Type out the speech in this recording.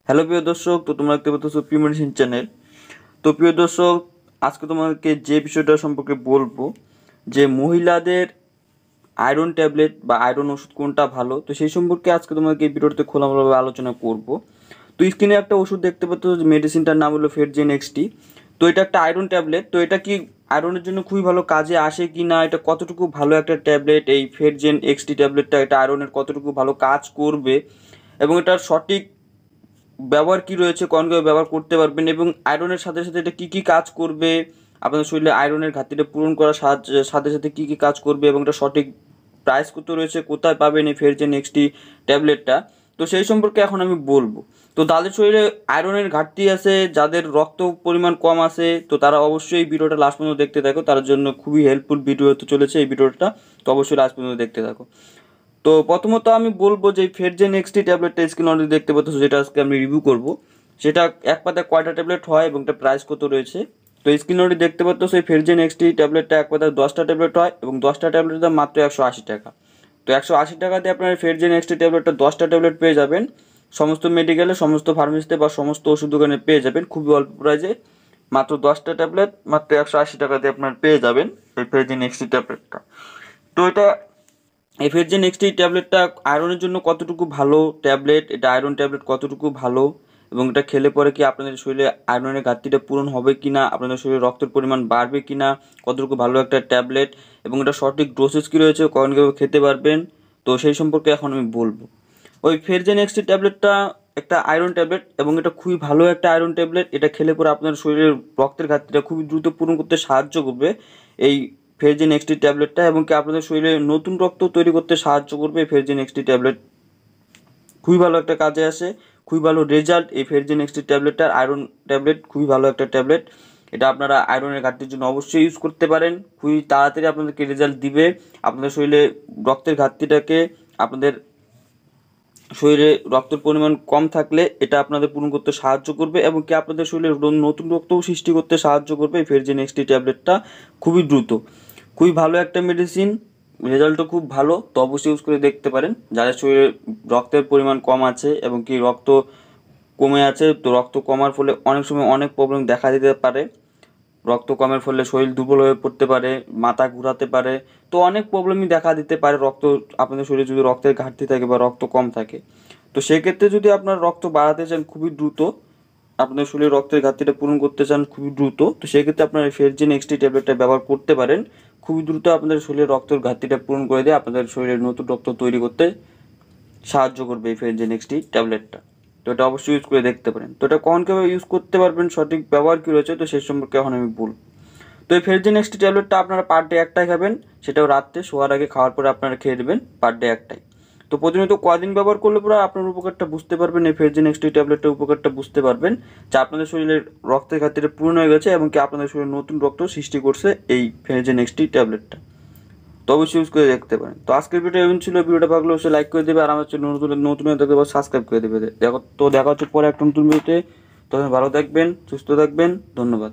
Hello প্রিয় দর্শক, তো তোমরা দেখতে পাচ্ছ প্রিয় মেডিসিন চ্যানেল। তো প্রিয় দর্শক, আজকে তোমাদেরকে যে বিষয়টা সম্পর্কে বলবো যে মহিলাদের আয়রন ট্যাবলেট বা আয়রন ওষুধ কোনটা ভালো, তো সেই সম্পর্কে আজকে তোমাদেরকে এই ভিডিওতে খোলামেলাভাবে আলোচনা করব। তো স্ক্রিনে একটা ওষুধ দেখতে পাচ্ছ, মেডিসিনটার নাম হলো ফেরজেন-xt। তো এটা একটা আয়রন ট্যাবলেট। তো এটা কি আয়রনের জন্য খুবই ভালো কাজে আসে কি না, এটা কতটুকু ভালো একটা ট্যাবলেট, এই ফেরজেন-xt ট্যাবলেটটা এটা আয়রনের কতটুকু ভালো কাজ করবে এবং এটার সঠিক ব্যবহার কি রয়েছে, কনভাবে ব্যবহার করতে পারবেন এবং আয়রনের সাথে সাথে এটা কী কী কাজ করবে, আপনাদের শরীরে আয়রনের ঘাটতিটা পূরণ করার সাথে সাথে কী কী কাজ করবে এবং এটা সঠিক প্রাইস কত রয়েছে, কোথায় পাবেন এই ফেরজেন-xt ট্যাবলেটটা, তো সেই সম্পর্কে এখন আমি বলবো। তো যাদের শরীরে আয়রনের ঘাটতি আছে, যাদের রক্ত পরিমাণ কম আছে, তো তারা অবশ্যই এই ভিডিওটা লাস্ট পর্যন্ত দেখতে থাকো, তার জন্য খুবই হেল্পফুল ভিডিও হতে চলেছে এই ভিডিওটা। তো অবশ্যই লাস্ট পর্যন্ত দেখতে থাকো। তো প্রথমত আমি বলবো যে ফেরজেন-xt ট্যাবলেটটা স্ক্রিন অলরেডি দেখতে পাচ্ছ, যেটা আজকে আমি রিভিউ করব, সেটা এক পাতায় কয়টা ট্যাবলেট হয় এবং এটা প্রাইস কত রয়েছে। তো স্ক্রিন অলরেডি দেখতে পাচ্ছ সেই ফেরজেন-xt ট্যাবলেটটা এক পাতায় 10টা ট্যাবলেট হয় এবং 10টা ট্যাবলেটের দাম মাত্র 180 টাকা। তো 180 টাকা দিয়ে আপনার ফেরজেন-xt ট্যাবলেটটা 10টা ট্যাবলেট পেয়ে যাবেন সমস্ত মেডিকেলে, সমস্ত ফার্মেসিতে বা সমস্ত ওষুধ দোকানে পেয়ে যাবেন খুবই অল্প প্রাইসে। মাত্র 10টা ট্যাবলেট মাত্র 180 টাকা দিয়ে আপনার পেয়ে যাবেন এই ফেরজেন-xt ট্যাবলেটটা। তো এটা এই ফেরজেন-xt ট্যাবলেটটা আয়রনের জন্য কতটুকু ভালো ট্যাবলেট, এটা আয়রন ট্যাবলেট কতটুকু ভালো এবং এটা খেলে পরে কি আপনাদের শরীরে আয়রনের ঘাটতিটা পূরণ হবে কি না, আপনাদের শরীরে রক্তের পরিমাণ বাড়বে কি না, কতটুকু ভালো একটা ট্যাবলেট এবং এটা সঠিক ডোসেজ কী রয়েছে, কখন কীভাবে খেতে পারবেন, তো সেই সম্পর্কে এখন আমি বলবো। ওই ফেরজেন-xt ট্যাবলেটটা একটা আয়রন ট্যাবলেট এবং এটা খুবই ভালো একটা আয়রন ট্যাবলেট। এটা খেলে পরে আপনার শরীরের রক্তের ঘাটতিটা খুবই দ্রুত পূরণ করতে সাহায্য করবে এই ফেরজেন-xt ট্যাবলেটটা, এবং কি আপনাদের শরীরে নতুন রক্ত তৈরি করতে সাহায্য করবে এই ফেরজেন-xt ট্যাবলেট। খুবই ভালো একটা কাজে আসে, খুবই ভালো রেজাল্ট এই ফেরজেন-xt ট্যাবলেটটার। আয়রন ট্যাবলেট খুবই ভালো একটা ট্যাবলেট, এটা আপনারা আয়রনের ঘাটতির জন্য অবশ্যই ইউজ করতে পারেন। খুবই তাড়াতাড়ি আপনাদেরকে রেজাল্ট দিবে। আপনাদের শরীরে রক্তের ঘাটতিটাকে, আপনাদের শরীরে রক্তের পরিমাণ কম থাকলে এটা আপনাদের পূরণ করতে সাহায্য করবে এবং কি আপনাদের শরীরে নতুন রক্তও সৃষ্টি করতে সাহায্য করবে এই ফেরজেন-xt ট্যাবলেটটা। খুবই দ্রুত, খুবই ভালো একটা মেডিসিন, রেজাল্টও খুব ভালো। তো অবশ্যই ইউজ করে দেখতে পারেন যাদের শরীরে রক্তের পরিমাণ কম আছে এবং কি রক্ত কমে আছে। তো রক্ত কমার ফলে অনেক সময় অনেক প্রবলেম দেখা দিতে পারে। রক্ত কমের ফলে শরীর দুর্বল হয়ে পড়তে পারে, মাথা ঘোরাতে পারে, তো অনেক প্রবলেমই দেখা দিতে পারে রক্ত, আপনাদের শরীরে যদি রক্তের ঘাটতি থাকে বা রক্ত কম থাকে। তো সেক্ষেত্রে যদি আপনার রক্ত বাড়াতে চান খুবই দ্রুত, আপনাদের শরীরে রক্তের ঘাটতিটা পূরণ করতে চান খুবই দ্রুত, তো সেক্ষেত্রে আপনার এই ফেরজেন-xt ট্যাবলেটটা ব্যবহার করতে পারেন। খুবই দ্রুত আপনাদের শরীরে রক্তের ঘাটতিটা পূরণ করে দিয়ে আপনাদের শরীরে নতুন রক্ত তৈরি করতে সাহায্য করবে এই ফেরজেন-xt ট্যাবলেটটা। তো এটা অবশ্যই ইউজ করে দেখতে পারেন। তো এটা কখন কীভাবে ইউজ করতে পারবেন, সঠিক ব্যবহার কী রয়েছে, তো সেই সম্পর্কে এখন আমি বলব। তো এই ফেরজেন-xt ট্যাবলেটটা আপনারা পার ডে একটাই খাবেন, সেটাও রাত্রে শোয়ার আগে, খাওয়ার পরে আপনারা খেয়ে দেবেন পার ডে একটাই। তো প্রতিনিয়ত কদিন ব্যবহার করলে পরে আপনার উপকারটা বুঝতে পারবেন, এই ফেরজেন-xt ট্যাবলেটটার উপকারটা বুঝতে পারবেন যে আপনাদের শরীরের রক্তের ঘাটতিটা পূর্ণ হয়ে গেছে এবং কি আপনাদের শরীরে নতুন রক্ত সৃষ্টি করছে এই ফেরজেন-xt ট্যাবলেটটা। তো অবশ্যই ইউজ করে দেখতে পারেন। তো আজকের ভিডিও এমন ছিল, ভিডিওটা ভালো অবশ্যই লাইক করে দেবে আর আমার চ্যানেল নতুন হয়ে থাকলে সাবস্ক্রাইব করে দেবে। দেখা হচ্ছে পরে একটা নতুন ভিডিওতে। তখন ভালো থাকবেন, সুস্থ থাকবেন, ধন্যবাদ।